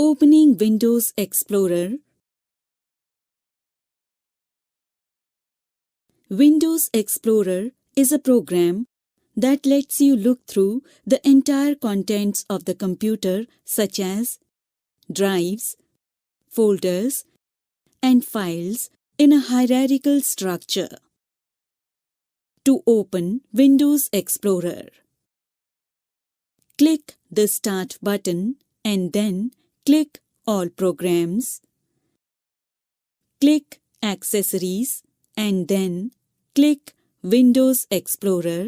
Opening Windows Explorer. Windows Explorer is a program that lets you look through the entire contents of the computer, such as drives, folders, and files in a hierarchical structure. To open Windows Explorer, click the Start button and then click All Programs. Click Accessories and then click Windows Explorer.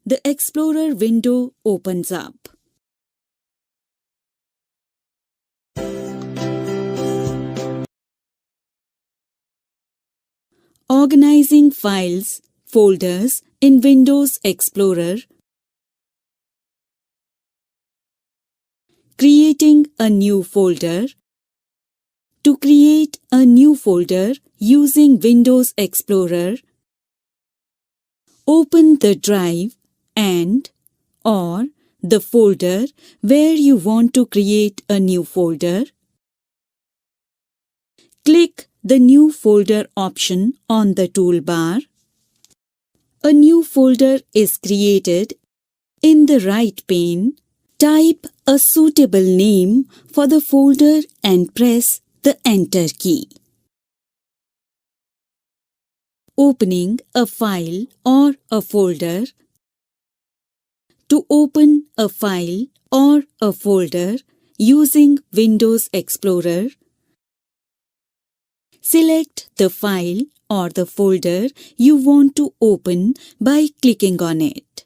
The Explorer window opens up. Organizing files, folders in Windows Explorer. Creating a new folder. To create a new folder using Windows Explorer, open the drive and/or the folder where you want to create a new folder. Click the New Folder option on the toolbar. A new folder is created. In the right pane, type a suitable name for the folder and press the Enter key. Opening a file or a folder. To open a file or a folder using Windows Explorer, select the file or the folder you want to open by clicking on it.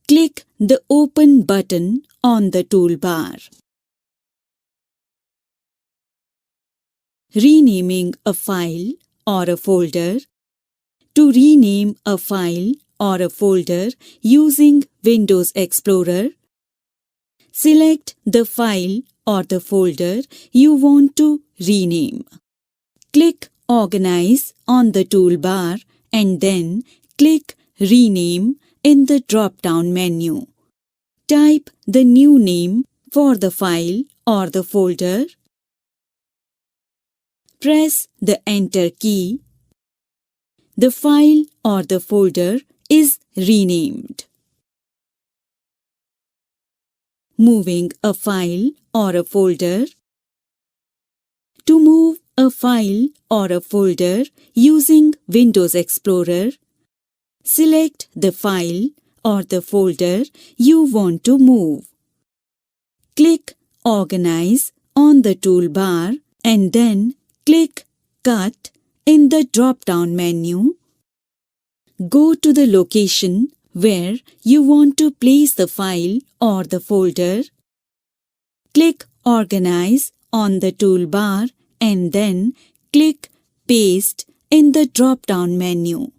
Click the Open button on the toolbar. Renaming a file or a folder. To rename a file or a folder using Windows Explorer, select the file or the folder you want to rename. Click Organize on the toolbar and then click Rename in the drop-down menu. Type the new name for the file or the folder. Press the Enter key. The file or the folder is renamed. Moving a file or a folder. To move a file or a folder using Windows Explorer, select the file or the folder you want to move. Click Organize on the toolbar and then click Cut in the drop-down menu. Go to the location where you want to place the file or the folder. Click Organize on the toolbar and then click Paste in the drop-down menu.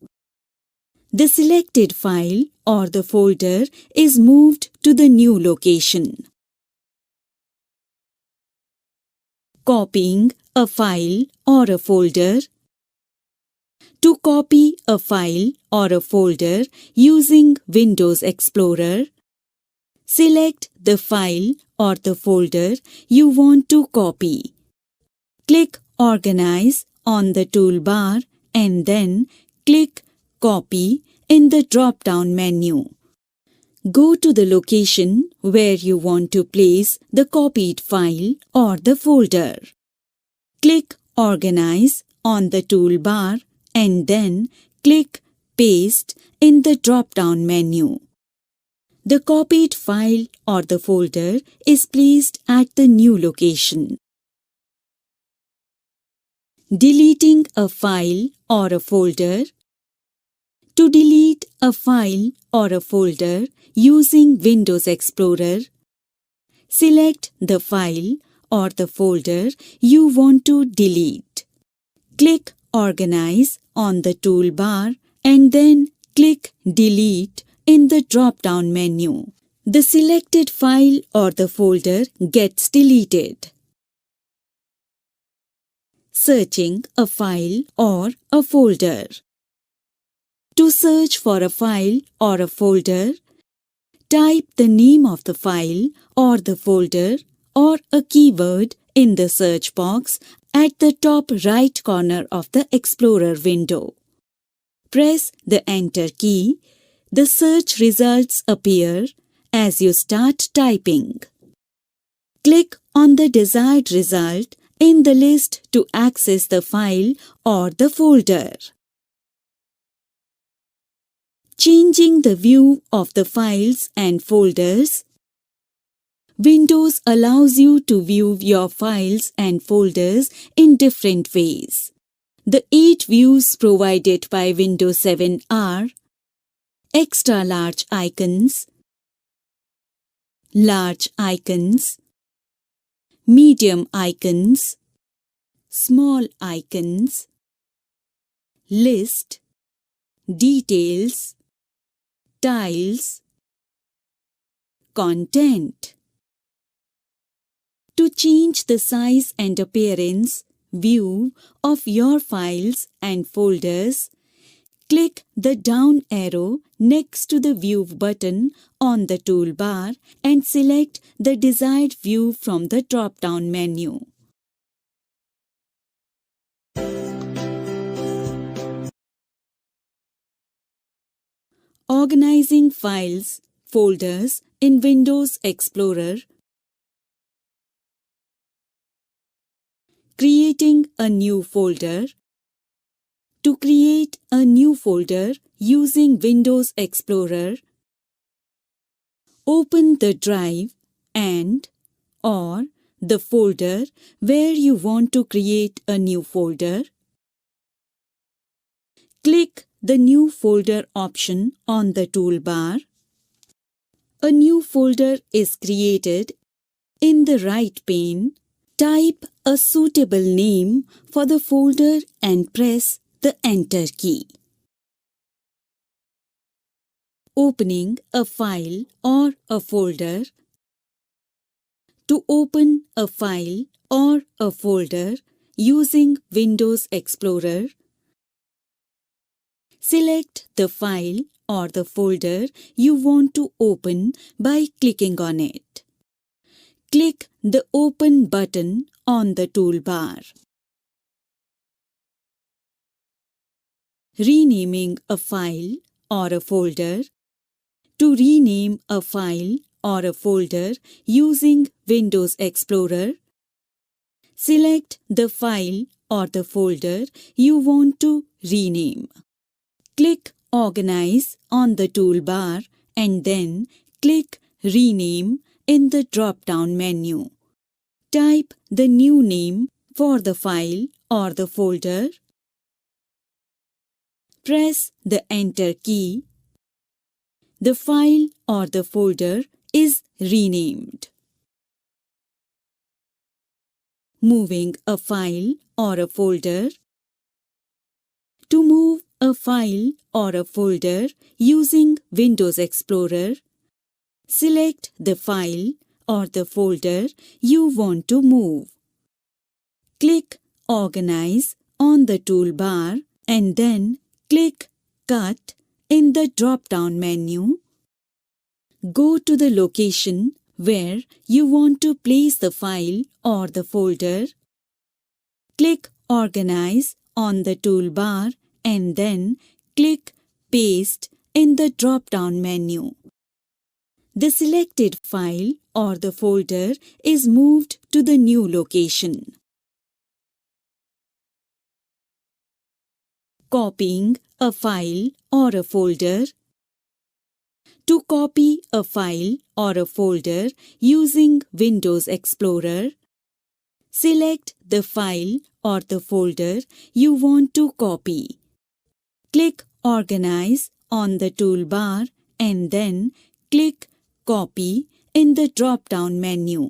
The selected file or the folder is moved to the new location. Copying a file or a folder. To copy a file or a folder using Windows Explorer, select the file or the folder you want to copy. Click Organize on the toolbar and then click Copy in the drop-down menu. Go to the location where you want to place the copied file or the folder. Click Organize on the toolbar and then click Paste in the drop-down menu. The copied file or the folder is placed at the new location. Deleting a file or a folder. To delete a file or a folder using Windows Explorer, select the file or the folder you want to delete. Click Organize on the toolbar and then click Delete in the drop-down menu. The selected file or the folder gets deleted. Searching a file or a folder. To search for a file or a folder, Type the name of the file or the folder or a keyword in the search box at the top right corner of the Explorer window. Press the Enter key. The search results appear as you start typing. Click on the desired result in the list to access the file or the folder. Changing the view of the files and folders. Windows allows you to view your files and folders in different ways. The 8 views provided by Windows 7 are extra large icons, large icons, medium icons, small icons, list, details, tiles, content. To change the size and appearance, view of your files and folders, click the down arrow next to the View button on the toolbar and select the desired view from the drop-down menu. Organizing files, folders in Windows Explorer. Creating a new folder. To create a new folder using Windows Explorer, open the drive and/or the folder where you want to create a new folder. Click the New Folder option on the toolbar. A new folder is created. In the right pane, type a suitable name for the folder and press the Enter key. Opening a file or a folder. To open a file or a folder using Windows Explorer, select the file or the folder you want to open by clicking on it. Click the Open button on the toolbar. Renaming a file or a folder. To rename a file or a folder using Windows Explorer, select the file or the folder you want to rename. Click Organize on the toolbar and then click Rename in the drop-down menu. Type the new name for the file or the folder. Press the Enter key. The file or the folder is renamed. Moving a file or a folder. To move a file or a folder using Windows Explorer, select the file or the folder you want to move. Click Organize on the toolbar and then click Cut in the drop-down menu. Go to the location where you want to place the file or the folder. Click Organize on the toolbar and then click Paste in the drop-down menu. The selected file or the folder is moved to the new location. Copying a file or a folder. To copy a file or a folder using Windows Explorer, select the file or the folder you want to copy. Click Organize on the toolbar and then click Copy in the drop-down menu.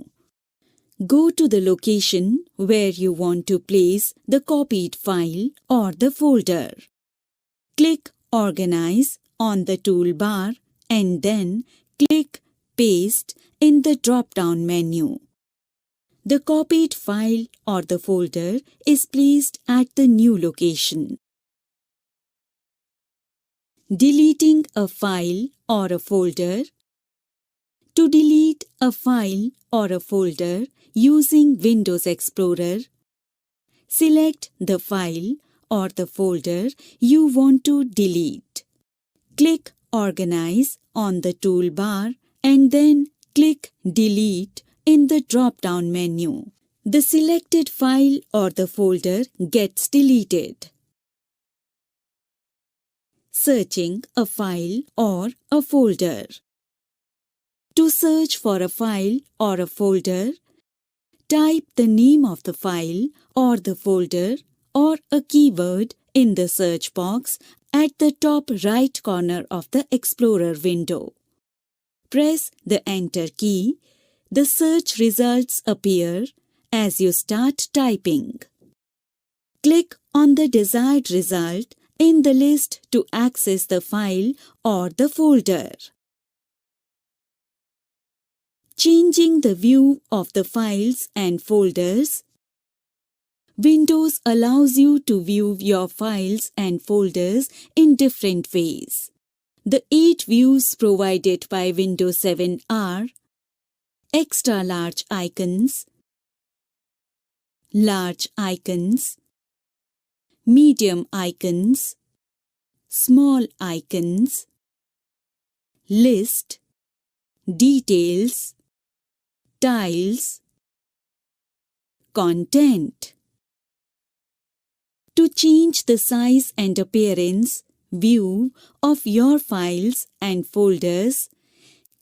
Go to the location where you want to place the copied file or the folder. Click Organize on the toolbar and then click Paste in the drop-down menu. The copied file or the folder is placed at the new location. Deleting a file or a folder. To delete a file or a folder using Windows Explorer, select the file or the folder you want to delete. Click Organize on the toolbar and then click Delete in the drop-down menu. The selected file or the folder gets deleted. Searching a file or a folder. To search for a file or a folder, type the name of the file or the folder or a keyword in the search box at the top right corner of the Explorer window. Press the Enter key. The search results appear as you start typing. Click on the desired result in the list to access the file or the folder. Changing the view of the files and folders. Windows allows you to view your files and folders in different ways. The 8 views provided by Windows 7 are extra large icons, large icons, medium icons, small icons, list, details, tiles, content. To change the size and appearance, view of your files and folders,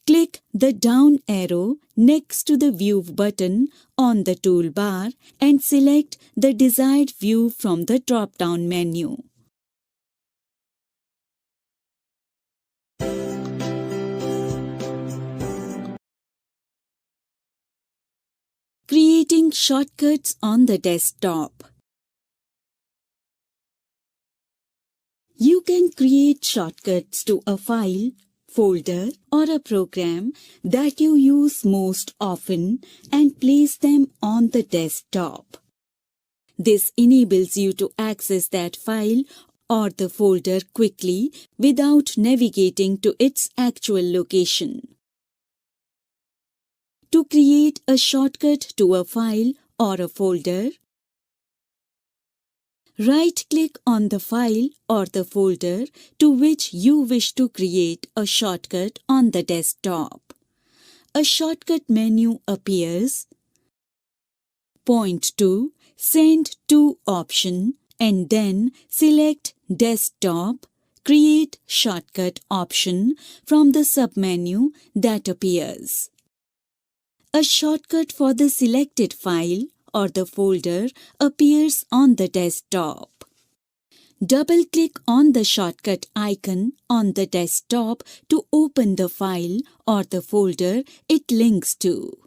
click the down arrow next to the View button on the toolbar and select the desired view from the drop-down menu. Creating shortcuts on the desktop. You can create shortcuts to a file, folder, or a program that you use most often and place them on the desktop. This enables you to access that file or the folder quickly without navigating to its actual location. To create a shortcut to a file or a folder, right-click on the file or the folder to which you wish to create a shortcut on the desktop. A shortcut menu appears. Point to Send to option and then select Desktop, Create Shortcut option from the submenu that appears. A shortcut for the selected file or the folder appears on the desktop. Double-click on the shortcut icon on the desktop to open the file or the folder it links to.